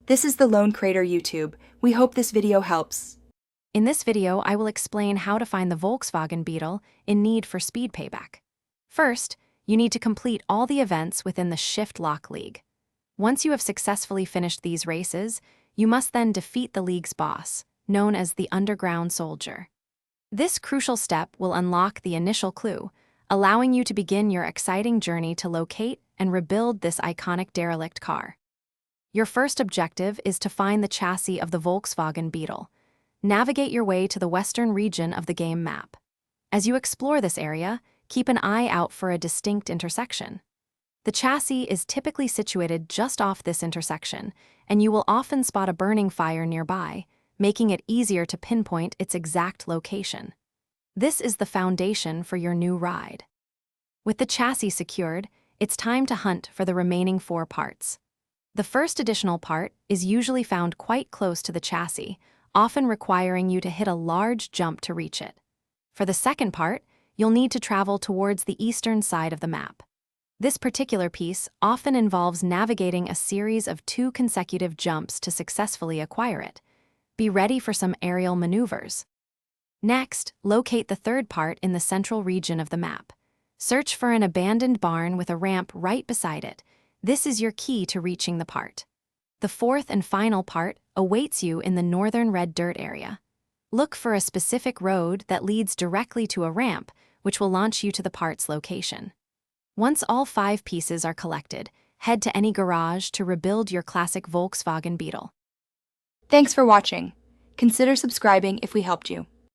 This is the Lone Crater YouTube. We hope this video helps. In this video, I will explain how to find the Volkswagen Beetle in Need for Speed Payback. First, you need to complete all the events within the Shift Lock League. Once you have successfully finished these races, you must then defeat the league's boss, known as the Underground Soldier. This crucial step will unlock the initial clue, allowing you to begin your exciting journey to locate and rebuild this iconic derelict car. Your first objective is to find the chassis of the Volkswagen Beetle. Navigate your way to the western region of the game map. As you explore this area, keep an eye out for a distinct intersection. The chassis is typically situated just off this intersection, and you will often spot a burning fire nearby, making it easier to pinpoint its exact location. This is the foundation for your new ride. With the chassis secured, it's time to hunt for the remaining 4 parts. The first additional part is usually found quite close to the chassis, often requiring you to hit a large jump to reach it. For the second part, you'll need to travel towards the eastern side of the map. This particular piece often involves navigating a series of 2 consecutive jumps to successfully acquire it. Be ready for some aerial maneuvers. Next, locate the third part in the central region of the map. Search for an abandoned barn with a ramp right beside it. This is your key to reaching the part. The fourth and final part awaits you in the northern red dirt area. Look for a specific road that leads directly to a ramp, which will launch you to the part's location. Once all 5 pieces are collected, head to any garage to rebuild your classic Volkswagen Beetle. Thanks for watching. Consider subscribing if we helped you.